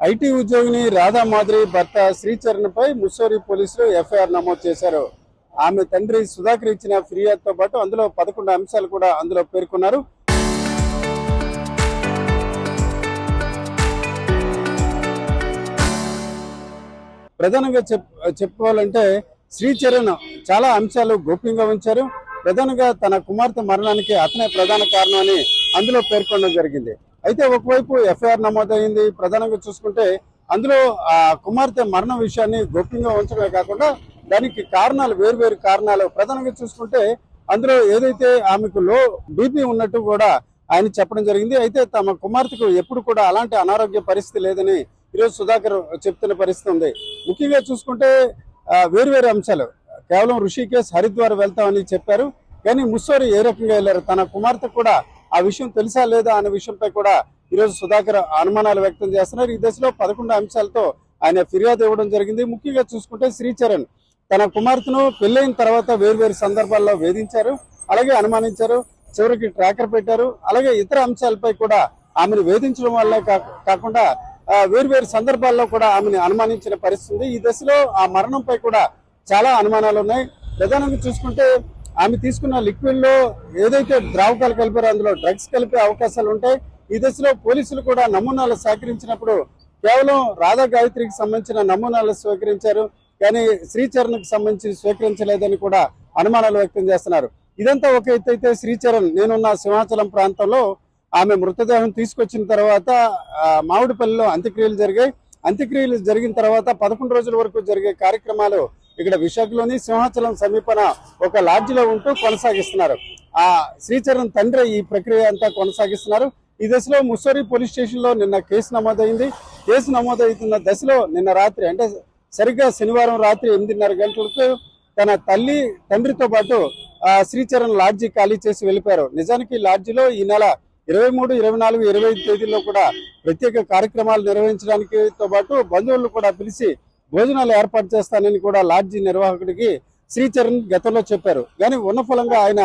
IT ఉద్యోగిని రాధా మాధురి భర్త శ్రీచరణ్ పై ముస్సోరి పోలీసులు ఎఫ్ఐఆర్ నమోదు చేశారు. ఆమె తండ్రి సుధాకర్ ఇచ్చిన ఫిర్యాదుతో పాటు అందులో 11 అంశాలు కూడా అందులో పేర్కొన్నారు. ప్రధానంగా చెప్పుకోవాలంటే శ్రీచరణ్ చాలా అంశాలు గోప్యంగా ఉంచారు. ప్రధానంగా తన కుమార్తె మరణానికి అతనే ప్రధాన కారణం అని అందులో పేర్కొనడం జరిగింది. అయితే ఒకవైపు ఎఫ్ఐఆర్ నమోదైంది. ప్రధానంగా చూసుకుంటే అందులో ఆ కుమార్తె మరణ విషయాన్ని గోప్యంగా ఉంచడమే కాకుండా దానికి కారణాలు వేర్వేరు కారణాలు ప్రధానంగా చూసుకుంటే అందులో ఏదైతే ఆమెకు లో బీపీ ఉన్నట్టు కూడా ఆయన చెప్పడం జరిగింది. అయితే తమ కుమార్తెకు ఎప్పుడు కూడా అలాంటి అనారోగ్య పరిస్థితి లేదని ఈరోజు సుధాకర్ చెప్తున్న పరిస్థితి ఉంది. ముఖ్యంగా చూసుకుంటే వేర్వేరు అంశాలు కేవలం ఋషికేశ్ హరిద్వార్ వెళ్తామని చెప్పారు. కానీ ముస్సోరి ఏ రకంగా వెళ్ళారు, తన కుమార్తె కూడా ఆ విషయం తెలుసా లేదా అనే విషయంపై కూడా ఈరోజు సుధాకర్ అనుమానాలు వ్యక్తం చేస్తున్నారు. ఈ దశలో 11 అంశాలతో ఆయన ఫిర్యాదు ఇవ్వడం జరిగింది. ముఖ్యంగా చూసుకుంటే శ్రీచరణ్ తన కుమార్తెను పెళ్లైన తర్వాత వేర్వేరు సందర్భాల్లో వేధించారు, అలాగే అనుమానించారు, చివరికి ట్రాకర్ పెట్టారు. అలాగే ఇతర అంశాలపై కూడా ఆమెను వేధించడం వల్ల కాకుండా వేర్వేరు సందర్భాల్లో కూడా ఆమెను అనుమానించిన పరిస్థితి. ఈ దశలో ఆ మరణంపై కూడా చాలా అనుమానాలు ఉన్నాయి. ప్రధానంగా చూసుకుంటే ఆమె తీసుకున్న లిక్విడ్ లో ఏదైతే ద్రావకాలు కలిపారో అందులో డ్రగ్స్ కలిపే అవకాశాలు ఉంటాయి. ఈ దశలో పోలీసులు కూడా నమూనాలు సేకరించినప్పుడు కేవలం రాధా గాయత్రికి సంబంధించిన నమూనాలు స్వీకరించారు, కానీ శ్రీచరణ్కి సంబంధించి స్వీకరించలేదని కూడా అనుమానాలు వ్యక్తం చేస్తున్నారు. ఇదంతా ఒక ఎత్తు అయితే శ్రీచరణ్ నేనున్న సింహాచలం ప్రాంతంలో ఆమె మృతదేహం తీసుకొచ్చిన తర్వాత మామిడిపల్లిలో అంత్యక్రియలు జరిగాయి. అంత్యక్రియలు జరిగిన తర్వాత 11 రోజుల వరకు జరిగే కార్యక్రమాలు ఇక్కడ విశాఖలోని సింహాచలం సమీపన ఒక లాడ్జిలో ఉంటూ కొనసాగిస్తున్నారు. ఆ శ్రీచరణ్ తండ్రి ఈ ప్రక్రియ అంతా కొనసాగిస్తున్నారు. ఈ దశలో ముస్సోరి పోలీస్ స్టేషన్ లో నిన్న కేసు నమోదైంది. కేసు నమోదవుతున్న దశలో నిన్న రాత్రి అంటే సరిగ్గా శనివారం రాత్రి 8:30 గంటలకు తన తండ్రితో పాటు శ్రీచరణ్ లాడ్జీ ఖాళీ చేసి వెళ్ళిపోయారు. నిజానికి లాడ్జిలో ఈ నెల 23, 24, 25 తేదీల్లో కూడా ప్రత్యేక కార్యక్రమాలు నిర్వహించడానికి తో పాటు బంధువులను కూడా పిలిచి భోజనాలు ఏర్పాటు చేస్తానని కూడా లాడ్జీ నిర్వాహకుడికి శ్రీచరణ్ గతంలో చెప్పారు. కానీ ఉన్న ఫలంగా ఆయన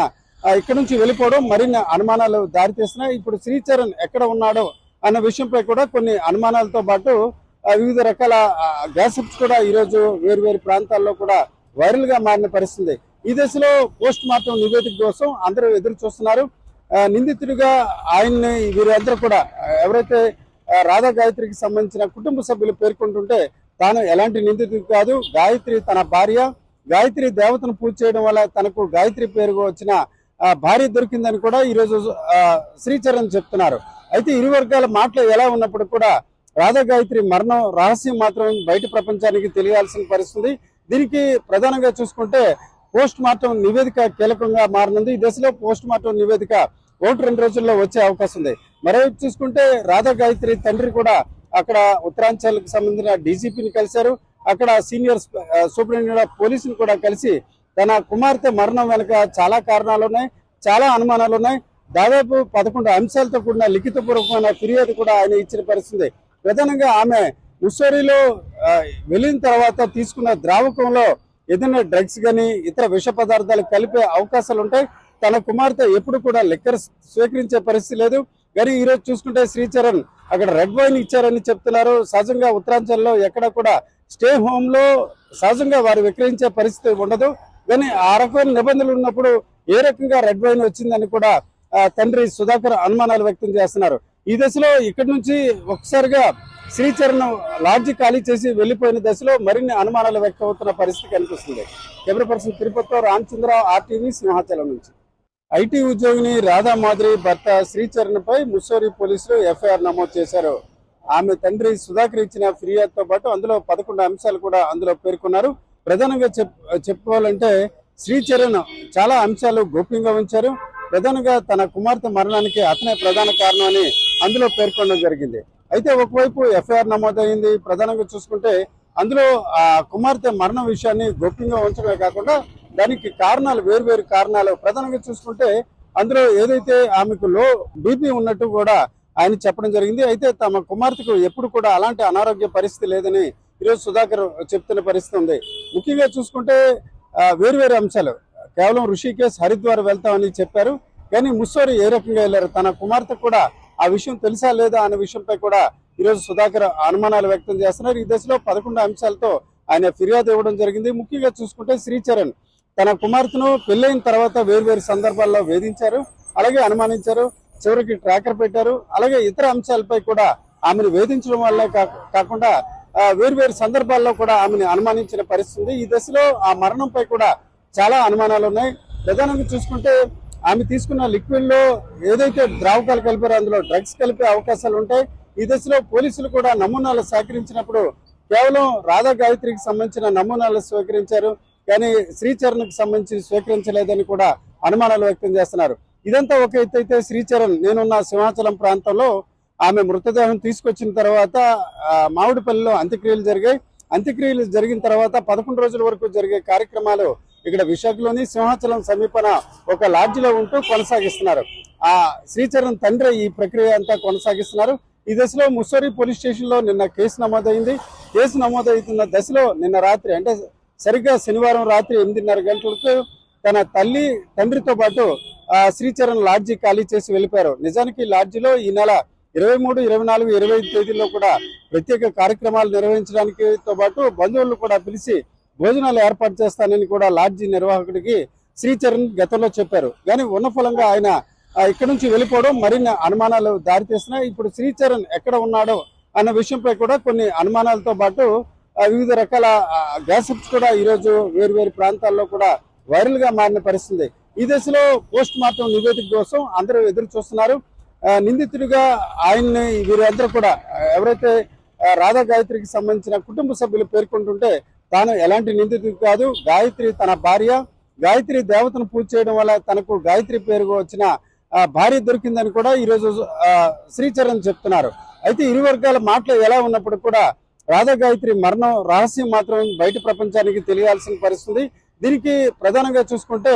ఇక్కడ నుంచి వెళ్ళిపోవడం మరిన్ని అనుమానాలు దారితీస్తున్నాయి. ఇప్పుడు శ్రీచరణ్ ఎక్కడ ఉన్నాడో అన్న విషయంపై కూడా కొన్ని అనుమానాలతో పాటు వివిధ రకాల గ్యాసెప్స్ కూడా ఈరోజు వేర్వేరు ప్రాంతాల్లో కూడా వైరల్ గా మారిన పరిస్థితి. ఈ దశలో పోస్ట్ మార్టం నివేదిక కోసం అందరూ ఎదురు చూస్తున్నారు. నిందితుడిగా ఆయన్ని వీరందరూ కూడా ఎవరైతే రాధా గాయత్రికి సంబంధించిన కుటుంబ సభ్యులు పేర్కొంటుంటే తాను ఎలాంటి నిందితుడు కాదు, గాయత్రి తన భార్య, గాయత్రి దేవతను పూజ చేయడం వల్ల తనకు గాయత్రి పేరు వచ్చిన భార్య దొరికిందని కూడా ఈరోజు శ్రీచరణ్ చెప్తున్నారు. అయితే ఇరు వర్గాల మాటలు ఎలా ఉన్నప్పుడు కూడా రాధా గాయత్రి మరణం రహస్యం మాత్రం బయట ప్రపంచానికి తెలియాల్సిన పరిస్థితి. దీనికి ప్రధానంగా చూసుకుంటే పోస్ట్ మార్టం నివేదిక కీలకంగా మారనుంది. ఈ దశలో పోస్ట్ మార్టం నివేదిక 1-2 రోజుల్లో వచ్చే అవకాశం ఉంది. మరోవైపు చూసుకుంటే రాధా గాయత్రి తండ్రి కూడా అక్కడ ఉత్తరాంచల్కి సంబంధించిన డీజీపీని కలిశారు. అక్కడ సీనియర్ సూపరింటెండెంట్ ఆఫ్ పోలీసులు కూడా కలిసి తన కుమార్తె మరణం వెనుక చాలా కారణాలు ఉన్నాయి, చాలా అనుమానాలు ఉన్నాయి. దాదాపు 11 అంశాలతో కూడిన లిఖితపూర్వకమైన ఫిర్యాదు కూడా ఆయన ఇచ్చిన పరిస్థితి. ప్రధానంగా ఆమె ముస్సోరిలో వెళ్ళిన తర్వాత తీసుకున్న ద్రావకంలో ఏదైనా డ్రగ్స్ కానీ ఇతర విష పదార్థాలు కలిపే అవకాశాలు ఉంటాయి. తన కుమార్తె ఎప్పుడు కూడా లిక్కర్ స్వీకరించే పరిస్థితి లేదు. కానీ ఈ రోజు చూసుకుంటే శ్రీచరణ్ అక్కడ రెడ్ వైన్ ఇచ్చారని చెప్తున్నారు. సహజంగా ఉత్తరాంచల్లో ఎక్కడ కూడా స్టే హోమ్ లో సహజంగా వారు విక్రయించే పరిస్థితి ఉండదు. కానీ ఆ రకమైన నిబంధనలు ఉన్నప్పుడు ఏ రకంగా రెడ్ వైన్ వచ్చిందని కూడా తండ్రి సుధాకర్ అనుమానాలు వ్యక్తం చేస్తున్నారు. ఈ దశలో ఇక్కడి నుంచి ఒకసారిగా శ్రీచరణ్ లాడ్జి ఖాళీ చేసి వెళ్లిపోయిన దశలో మరిన్ని అనుమానాలు వ్యక్తం అవుతున్న పరిస్థితి కనిపిస్తుంది. కెమెరా పర్సన్ తిరుపతితో రామచంద్రరావు, RTV, సింహాచలం నుంచి. ఐటీ ఉద్యోగిని రాధా మాధురి భర్త శ్రీచరణ్ పై ముస్సోరి పోలీసులు ఎఫ్ఐఆర్ నమోదు చేశారు. ఆమె తండ్రి సుధాకర్ ఇచ్చిన ఫిర్యాదుతో పాటు అందులో 11 అంశాలు కూడా అందులో పేర్కొన్నారు. ప్రధానంగా చెప్పుకోవాలంటే శ్రీచరణ్ చాలా అంశాలు గోప్యంగా ఉంచారు. ప్రధానంగా తన కుమార్తె మరణానికి అతనే ప్రధాన కారణం అని అందులో పేర్కొనడం జరిగింది. అయితే ఒకవైపు ఎఫ్ఐఆర్ నమోదైంది. ప్రధానంగా చూసుకుంటే అందులో ఆ కుమార్తె మరణ విషయాన్ని గోప్యంగా ఉంచడమే కాకుండా దానికి కారణాలు వేర్వేరు కారణాలు ప్రధానంగా చూసుకుంటే అందులో ఏదైతే ఆమెకు లో బీపీ ఉన్నట్టు కూడా ఆయన చెప్పడం జరిగింది. అయితే తమ కుమార్తెకు ఎప్పుడు కూడా అలాంటి అనారోగ్య పరిస్థితి లేదని ఈరోజు సుధాకర్ చెప్తున్న పరిస్థితి ఉంది. ముఖ్యంగా చూసుకుంటే వేర్వేరు అంశాలు కేవలం ఋషికేశ్ హరిద్వార్ వెళ్తామని చెప్పారు, కానీ ముస్సోరి ఏ రకంగా వెళ్ళారు, తన కుమార్తె కూడా ఆ విషయం తెలుసా లేదా అనే విషయంపై కూడా ఈరోజు సుధాకర్ అనుమానాలు వ్యక్తం చేస్తున్నారు. ఈ దశలో 11 అంశాలతో ఆయన ఫిర్యాదు ఇవ్వడం జరిగింది. ముఖ్యంగా చూసుకుంటే శ్రీచరణ్ తన కుమార్తెను పెళ్లైన తర్వాత వేర్వేరు సందర్భాల్లో వేధించారు, అలాగే అనుమానించారు, చివరికి ట్రాకర్ పెట్టారు. అలాగే ఇతర అంశాలపై కూడా ఆమెను వేధించడం వల్లే కాకుండా వేర్వేరు సందర్భాల్లో కూడా ఆమెను అనుమానించిన పరిస్థితి. ఈ దశలో ఆ మరణంపై కూడా చాలా అనుమానాలు ఉన్నాయి. ప్రధానంగా చూసుకుంటే ఆమె తీసుకున్న లిక్విడ్ లో ఏదైతే ద్రావకాలు కలిపారో అందులో డ్రగ్స్ కలిపే అవకాశాలు ఉంటాయి. ఈ దశలో పోలీసులు కూడా నమూనాలు సేకరించినప్పుడు కేవలం రాధా గాయత్రికి సంబంధించిన నమూనాలు స్వీకరించారు, కానీ శ్రీచరణ్ కు సంబంధించి స్వీకరించలేదని కూడా అనుమానాలు వ్యక్తం చేస్తున్నారు. ఇదంతా ఒక ఎత్తు అయితే శ్రీచరణ్ నేనున్న సింహాచలం ప్రాంతంలో ఆమె మృతదేహం తీసుకొచ్చిన తర్వాత మామిడిపల్లిలో అంత్యక్రియలు జరిగాయి. అంత్యక్రియలు జరిగిన తర్వాత 11 రోజుల వరకు జరిగే కార్యక్రమాలు ఇక్కడ విశాఖలోని సింహాచలం సమీపన ఒక లాడ్జిలో ఉంటూ కొనసాగిస్తున్నారు. ఆ శ్రీచరణ్ తండ్రి ఈ ప్రక్రియ అంతా కొనసాగిస్తున్నారు. ఈ దశలో ముస్సోరి పోలీస్ స్టేషన్ లో నిన్న కేసు నమోదైంది. కేసు నమోదవుతున్న దశలో నిన్న రాత్రి అంటే సరిగ్గా శనివారం రాత్రి 8:30 గంటలకు తన తల్లి తండ్రితో పాటు శ్రీచరణ్ లాడ్జీ ఖాళీ చేసి వెళ్ళిపోయారు. నిజానికి లాడ్జిలో ఈ నెల 23, 24, 25 తేదీల్లో కూడా ప్రత్యేక కార్యక్రమాలు నిర్వహించడానికి తో పాటు బంధువులను కూడా పిలిచి భోజనాలు ఏర్పాటు చేస్తానని కూడా లాడ్జీ నిర్వాహకుడికి శ్రీచరణ్ గతంలో చెప్పారు. కానీ ఉన్న ఫలంగా ఆయన ఇక్కడ నుంచి వెళ్ళిపోవడం మరిన్ని అనుమానాలు దారితీస్తున్నాయి. ఇప్పుడు శ్రీచరణ్ ఎక్కడ ఉన్నాడో అన్న విషయంపై కూడా కొన్ని అనుమానాలతో పాటు వివిధ రకాల గ్యాసెప్స్ కూడా ఈరోజు వేరు ప్రాంతాల్లో కూడా వైరల్ గా మారిన పరిస్థితి. ఈ దశలో పోస్ట్ మార్టం నివేదిక కోసం అందరూ ఎదురు చూస్తున్నారు. నిందితుడిగా ఆయన్ని వీరందరూ కూడా ఎవరైతే రాధా గాయత్రికి సంబంధించిన కుటుంబ సభ్యులు పేర్కొంటుంటే తాను ఎలాంటి నిందితుడు కాదు, గాయత్రి తన భార్య, గాయత్రి దేవతను పూజ చేయడం వల్ల తనకు గాయత్రి పేరు వచ్చిన భార్య దొరికిందని కూడా ఈరోజు శ్రీచరణ్ చెప్తున్నారు. అయితే ఇరు వర్గాల మాటలు ఎలా ఉన్నప్పుడు కూడా రాధా గాయత్రి మరణం రహస్యం మాత్రం బయట ప్రపంచానికి తెలియాల్సిన పరిస్థితి. దీనికి ప్రధానంగా చూసుకుంటే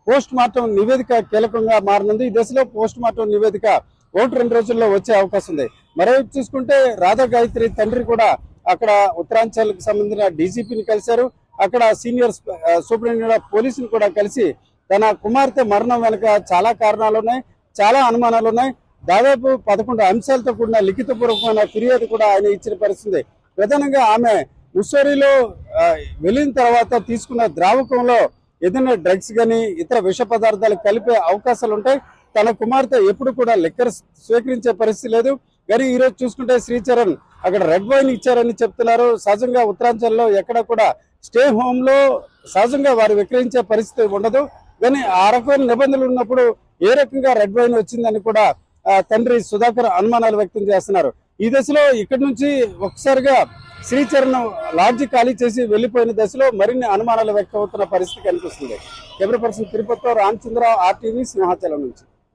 పోస్ట్ మార్టం నివేదిక కీలకంగా మారనుంది. ఈ దశలో పోస్ట్ మార్టం నివేదిక 1-2 రోజుల్లో వచ్చే అవకాశం ఉంది. మరోవైపు చూసుకుంటే రాధా గాయత్రి తండ్రి కూడా అక్కడ ఉత్తరాంచల్కి సంబంధించిన డీజీపీని కలిశారు. అక్కడ సీనియర్ సూపరింటెండెంట్ ఆఫ్ పోలీసుని కూడా కలిసి తన కుమార్తె మరణం వెనుక చాలా కారణాలు ఉన్నాయి, చాలా అనుమానాలు ఉన్నాయి. దాదాపు 11 అంశాలతో కూడిన లిఖితపూర్వకమైన ఫిర్యాదు కూడా ఆయన ఇచ్చిన పరిస్థితి. ప్రధానంగా ఆమె ముస్సోరిలో వెళ్ళిన తర్వాత తీసుకున్న ద్రావకంలో ఏదైనా డ్రగ్స్ కానీ ఇతర విష పదార్థాలు కలిపే అవకాశాలు ఉంటాయి. తన కుమార్తె ఎప్పుడు కూడా లిక్కర్ స్వీకరించే పరిస్థితి లేదు. కానీ ఈ రోజు చూసుకుంటే శ్రీచరణ్ అక్కడ రెడ్ వైన్ ఇచ్చారని చెప్తున్నారు. సహజంగా ఉత్తరాంచల్లో ఎక్కడ కూడా స్టే హోమ్ లో సహజంగా వారు విక్రయించే పరిస్థితి ఉండదు. కానీ ఆ రకమైన నిబంధనలు ఉన్నప్పుడు ఏ రకంగా రెడ్ వైన్ వచ్చిందని కూడా తండ్రి సుధాకర్ అనుమానాలు వ్యక్తం చేస్తున్నారు. ఈ దశలో ఇక్కడి నుంచి ఒకసారిగా శ్రీచరణ్ లాడ్జి ఖాళీ చేసి వెళ్లిపోయిన దశలో మరిన్ని అనుమానాలు వ్యక్తం అవుతున్న పరిస్థితి కనిపిస్తుంది. కెమెరా పర్సన్ తిరుపతితో రామచంద్రరావు, RTV, సింహాచలం నుంచి.